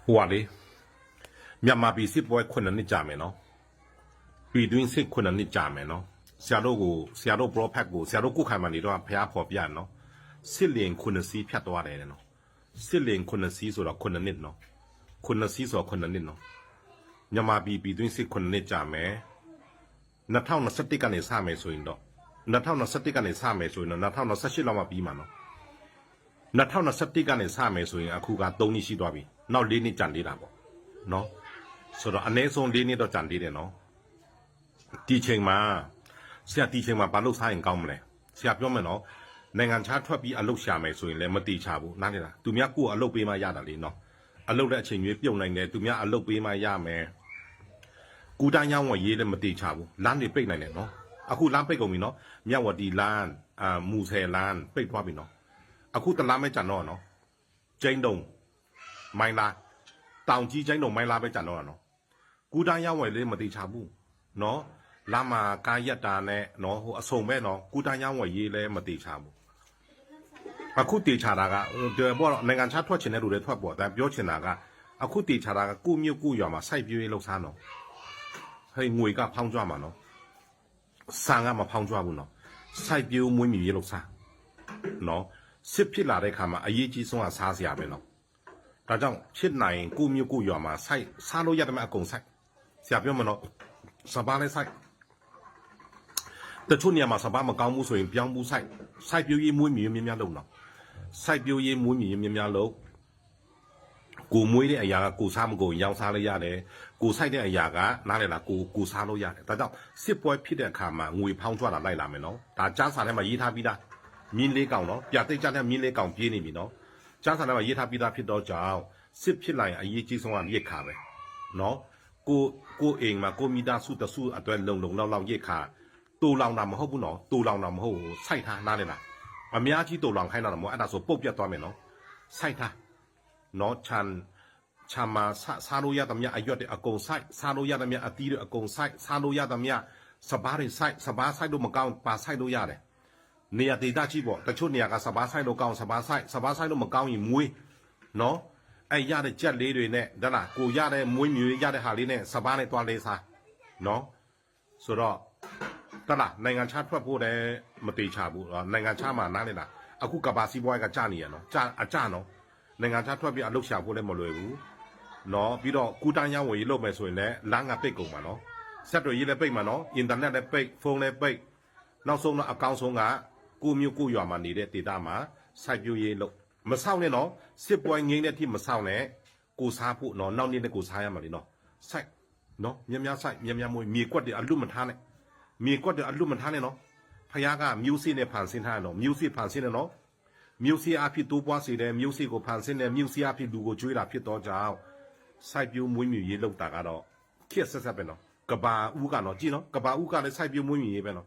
ဟိုကလေမြန်မာပြည်စစ်ပွဲ9နှစ်ကြာမယ်နော်ပြည်တွင်းစစ်9နှစ်ကြာမယ်နော်ဆရာတို့ prophet ကိုဆရာတို့ကုခိုင်မှနေတော့ဖျားဖော်ပြနော်စစ်လင်9စီးဖြတ်သွားတယ်နော်စစ်လင်9စီးဆိုတော့9နှစ်နော်9စီးဆိုတော့9နှစ်နော်မြန်မာပြည်တွင်းစစ်9နှစ်ကြာမယ်2021ကနေစမယ်ဆိုရင်တော့2021ကနေစမယ်ဆိုရင်တော့2028လောက်မှပြီးမှာနော်2021ကနေစမယ်ဆိုရင်အခုက3နှစ်ရှိသွားပြီနောက်4နှစ်ကြံသေးတာပေါ့နော်ဆိုတော့အနည်းဆုံး4နှစ်တော့ကြံသေးတယ်နော်ဒီချိန်မှာဆရာဒီချိန်မှာဘာလို့စားရင်ကောင်းမလဲဆရာပြောမယ်နော်နိုင်ငံခြားထွက်ပြီးအလုပ်ရှာမယ်ဆိုရင်လည်းမတိချဘူးနားလေလားသူများကိုယ်အလုပ်ပေးမှရတာလေနော်အလုပ်တဲ့အချိန်ကြီးပြုတ်နိုင်တယ်သူများအလုပ်ပေးမှရမယ်ကူတန်းရောင်းဝယ်ရေးလည်းမတိချဘူးလမ်းတွေပိတ်နိုင်တယ်နော်အခုလမ်းပိတ်ကုန်ပြီနော်မြဝတီလမ်းမူဆယ်လမ်းပိတ်သွားပြီနော်အခုတလားမဲကြံတော့နော်ကျင်းတုံမိုင်းလားတောင်ကြီးကျင်းတုံမိုင်းလားပဲကြံတော့နော်ကူတန်းရောင်းဝယ်လေးမတိချဘူးနော်လာမှာကားရက်တာနဲ့နော်ဟိုအစုံပဲနော်ကူတန်းရောင်းဝယ်ရေးလည်းမတိချဘူးအခုတေချာတာကဘောနိုင်ငံခြားထွက်ချင်တဲ့လူတွေထွက်ပေါ်ဒါပြောချင်တာကအခုတေချာတာကကုမြို့ကုရွာမှာစိုက်ပြွေးလောက်စားနော်ဟဲ့ငွေကဖောင်းကြွမှာနော်ဆန်ကမဖောင်းကြွဘူးနော်စိုက်ပြွေးမွေးမြူရေးလောက်စားနော်စစ်ဖြစ်လာတဲ့ခါမှာအရေးကြီးဆုံးကစားစရာပဲနော်ဒါကြောင့်ဖြစ်နိုင်ကုမြို့ကုရွာမှာစိုက်စားလို့ရတယ်မအကုန်စိုက်ဆရာပြောမနော်စပါးလည်းစိုက်တချို့နေရာမှာစပါးမကောင်းဘူးဆိုရင်ပြောင်းဘူးစိုက်ပြိုးရေးမွေးမြူရေးများလုံးနော်စိုက်ပြိုးရေးမွေးမြူရေးများလုံးကိုမွေးတဲ့အရာကကိုစားမကိုရောင်းစားလို့ရတယ်ကိုစိုက်တဲ့အရာကနားလည်လားကိုစားလို့ရတယ်ဒါကြောင့်စစ်ပွဲဖြစ်တဲ့အခါမှာငွေဖောင်းကြွတာလိုက်လာမယ်နော်ဒါကြားစာထဲမှာရေးထားပြီးသားမြင်းလေးကောင်နော်ပြတိတ်ကြတဲ့မြင်းလေးကောင်ပြေးနေပြီနော်ကြားစာထဲမှာရေးထားပြီးသားဖြစ်တော့ကြောင့်စစ်ဖြစ်လာရင်အရေးကြီးဆုံးကရိတ်ခါပဲနော်ကိုအိမ်မှာကိုမိသားစုတစုအတွက်လုံလောက်ရိတ်ခါတူလောင်တာမဟုတ်ဘူးနော်တူလောင်တာမဟုတ်ဘူးစိုက်ထားနားလေလားအများကြီးတူလောင်ခိုင်းတာမဟုတ်အဲ့ဒါဆိုပုတ်ပြတ်သွားမယ်နော်စိုက်ထားနော်ချမ်းမာစားလို့ရသမျှအရွက်တွေအကုန်စိုက်စားလို့ရသမျှအသီးတွေအကုန်စိုက်စားလို့ရသမျှစပားတွေစိုက်စပားစိုက်လို့မကောင်းပါစိုက်လို့ရတယ်နေရာဒေသကြီးပေါ့တချို့နေရာကစပားဆိုင်လို့ကောင်းစပားဆိုင်လို့မကောင်းရင်မွေးနော်အဲ့ရတဲ့ကြက်လေးတွေနဲ့ဒါလားကိုရတဲ့မွေးမြူရတဲ့ဟာလေးနဲ့စပားနဲ့တွားလေးစားနော်ဆိုတော့ဒါလားနိုင်ငံခြားထွက်ဖို့လည်းမတေချဘူးနိုင်ငံခြားမှာနားလေလားအခုကဘာစီးပွားကကြာနေရနော်ကြာနော်နိုင်ငံခြားထွက်ပြီးအလုပ်ရှာဖို့လည်းမလွယ်ဘူးနော်ပြီးတော့ကူတန်းရောင်းဝယ်ရေးလုပ်မယ်ဆိုရင်လည်းလမ်းကပိတ်ကုန်မှာနော်ဆက်တွေရေးလည်းပိတ်မှာနော်အင်တာနက်လည်းပိတ်ဖုန်းလည်းပိတ်နောက်ဆုံးတော့အကောင့်ဆုံးကကိုမျိုးကိုရွာမှာနေတဲ့ဒေတာမှာစိုက်ပြိုးရေးလို့မဆောက်နဲ့နော်စစ်ပွဲငိမ့်တဲ့အထိမဆောက်နဲ့ကိုစားဖို့နော်နောက်နေ့နဲ့ကိုစားရမှာလေနော်စိုက်နော်များစိုက်များမွေးမြေကွက်တွေအလွတ်မထားနဲ့မြေကွက်တွေအလွတ်မထားနဲ့နော်ဖယားကမျိုးစေ့နဲ့ဖန်ဆင်းထားရနော်မျိုးစေ့ဖန်ဆင်းတယ်နော်မျိုးစေ့အဖြစ်တိုးပွားစေတယ်မျိုးစေ့ကိုဖန်ဆင်းတယ်မျိုးစေ့အဖြစ်လူကိုကျွေးတာဖြစ်တော့ကြောင့်စိုက်ပြိုးမွေးမြူရေးလုပ်တာကတော့ခက်ဆက်ပဲနော်ကဘာဦးကနော်ကြည့်နော်ကဘာဦးကလည်းစိုက်ပြိုးမွေးမြူရေးပဲနော်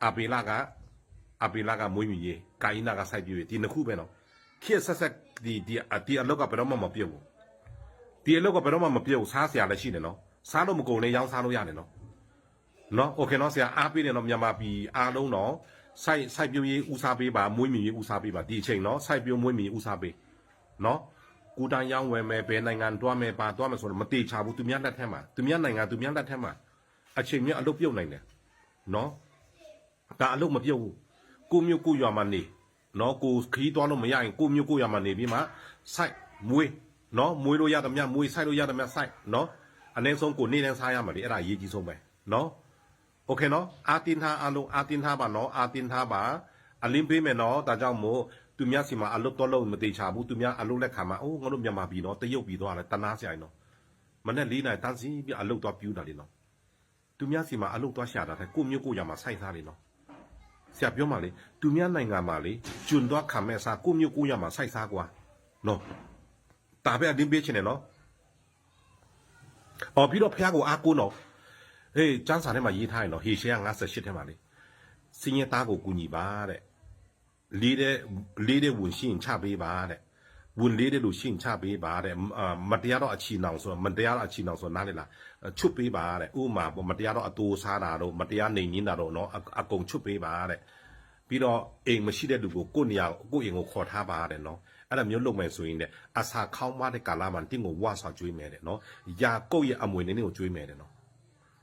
အပေလာကမွေးမြူရေးကာယနာကစိုက်ပြိုးရေးဒီနှစ်ခုပဲနော်ခေတ်ဆက်ဒီအလောက်ကဘယ်တော့မှမပြုတ်ဘူးဒီအလောက်ကဘယ်တော့မှမပြုတ်စားစရာလည်းရှိတယ်နော်စားလို့မကုန်လည်းရောင်းစားလို့ရတယ်နော်โอเคနော်ဆရာအားပေးတယ်နော်မြန်မာပြည်အားလုံးနော်စိုက်ပြိုးရေးဦးစားပေးပါမွေးမြူရေးဦးစားပေးပါဒီအချိန်နော်စိုက်ပြိုးမွေးမြူရေးဦးစားပေးနော်ကူတန်းရောင်းဝယ်မယ်ဘယ်နိုင်ငံတွားမယ်ပါတွားမယ်ဆိုတော့မတေချဘူးသူများလက်ထက်မှာသူများနိုင်ငံသူများလက်ထက်မှာအချိန်မြတ်အလုပ်ပြုတ်နိုင်တယ်နော်ဒါအလုပ်မပြုတ်ဘူးကိုမျိုးကိုရွာမှာနေနော်ကိုခီးသွားလို့မရရင်ကိုမျိုးကိုရွာမှာနေပြီးမှစိုက်မွေးနော်မွေးလို့ရသမျှမွေးစိုက်လို့ရသမျှစိုက်နော်အနည်းဆုံးကိုနေတိုင်းစားရမှာလေအဲ့ဒါအရေးကြီးဆုံးပဲနော်โอเคနော်အာတင်ထားအလုံးအာတင်ထားပါနော်အာတင်ထားပါအလင်းပေးမယ်နော်ဒါကြောင့်မို့သူများစီမှာအလုပ်တော့လို့မတေချဘူးသူများအလုပ်လက်ခံမှာအိုးငါတို့မြန်မာပြည်နော်တရုတ်ပြည်သွားလဲတနာစရိုင်နော်မနဲ့၄နိုင်တန်းစီပြီးအလုပ်တော့ပြူးတာလေနော်သူများစီမှာအလုပ်တော့ရှာတာတဲ့ကိုမျိုးကိုရွာမှာစိုက်စားလေနော်ဆရာပြောမှလေသူများနိုင်ငံမှာလေကျွန်းတော့ခံမဲ့စားကိုမျိုးကိုရမှာစိုက်စားကွာနော်ဒါပဲအတင်းပေးချင်တယ်နော်ပြီးတော့ဖះကိုအားကိုးနော်ဟေးကျန်းစာထဲမှာရေးထားရင်နော်ဟေရှဲက58ထဲမှာလေစင်းရဲသားကိုကူညီပါတဲ့လေးတဲ့ဝင်ရှင်းချပေးပါတဲ့ဝင်လေးတဲ့လို့ရှင်းချပေးပါတဲ့မတရားတော့အချီနောင်ဆိုမတရားတော့အချီနောင်ဆိုနားလေလားချွတ်ပေးပါတဲ့ဥမာမတရားတော့အတိုးစားတာတော့မတရားနေညင်းတာတော့နော်အကုန်ချွတ်ပေးပါတဲ့ပြီးတော့အိမ်မရှိတဲ့လူကိုကိုယ့်နေရာကိုယ့်အိမ်ကိုခေါ်ထားပါတဲ့နော် အဲ့ဒါမျိုးလုပ်မယ်ဆိုရင်လည်းအစာခေါင်းမတဲ့ကာလမှာတင်းကိုဝါဆောက်ကျွေးမယ်တဲ့နော်ယာကုတ်ရဲ့အမွေနေကိုကျွေးမယ်တဲ့နော်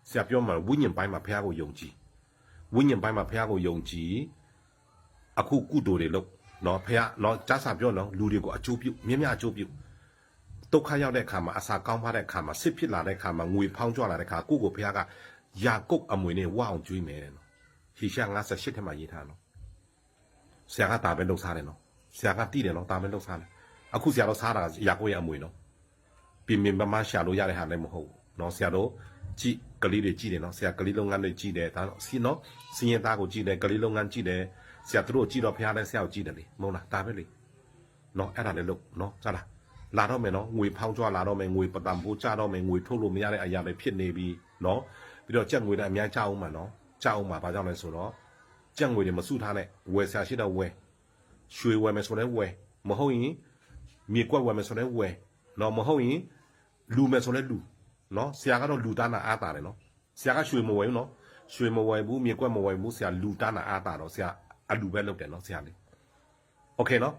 ဆရာပြောမှာဝိညာဉ်ပိုင်းမှာဖះကိုယုံကြည်ဝိညာဉ်ပိုင်းမှာဖះကိုယုံကြည်အခုကုသိုလ်တွေလုပ်နော်ဖះနော်ကြားစာပြောနော်လူတွေကိုအကျိုးပြုမြင်းမြအကျိုးပြုဒုက္ခရောက်တဲ့အခါမှာအစာကောင်းပါတဲ့အခါမှာစစ်ဖြစ်လာတဲ့အခါမှာငွေဖောင်းကြွလာတဲ့အခါကိုဖះကယာကုတ်အမွေနေဝါအောင်ကျွေးမယ်တဲ့နော်ဟေရှာ58ထဲမှာရေးထားနော်ဆရာကဒါပဲလုပ်စားတယ်နော်ဆရာကတည်တယ်နော်ဒါပဲလုပ်စားတယ်အခုဆရာတို့စားတာယာကုတ်ရဲ့အမွေနော်ပြင်မြင်ပမာရှာလို့ရတဲ့ဟာလည်းမဟုတ်ဘူးနော်ဆရာတို့ကြည့်ကလေးတွေကြည့်တယ်နော်ဆရာကလေးလုပ်ငန်းတွေကြည့်တယ်ဒါတော့စီနော်စီရင်သားကိုကြည့်တယ်ကလေးလုပ်ငန်းကြည့်တယ်ဆရာတို့ကြည့်တော့ဖះလည်းဆရာကိုကြည့်တယ်လေမဟုတ်လားဒါပဲလေနော်အဲ့ဒါလည်းလုပ်နော်ကြားလားလာတော့မယ်နော်ငွေဖောင်းကြွလာတော့မယ်ငွေပတံပိုးကြတော့မယ်ငွေထုတ်လို့မရတဲ့အရာတွေဖြစ်နေပြီနော်ပြီးတော့ကြက်ငွေလည်းအများကြအောင်မှာနော်ကြအောင်မှာဘာကြောင့်လဲဆိုတော့ကြက်ငွေတွေမစုထားနဲ့ဝယ်ဆရာရှိတော့ဝယ်ရွှေဝယ်မယ်ဆိုလည်းဝယ်မဟုတ်ရင်မြေကွက်ဝယ်မယ်ဆိုလည်းဝယ်နော်မဟုတ်ရင်လူမယ်ဆိုလည်းလူနော်ဆရာကတော့လူသားနာအားတာတယ်နော်ဆရာကရွှေမဝယ်ဘူးနော်ရွှေမဝယ်ဘူးမြေကွက်မဝယ်ဘူးဆရာလူသားနာအားတာတော့ဆရာအလူပဲလုပ်တယ်နော်ဆရာလေးโอเคနော်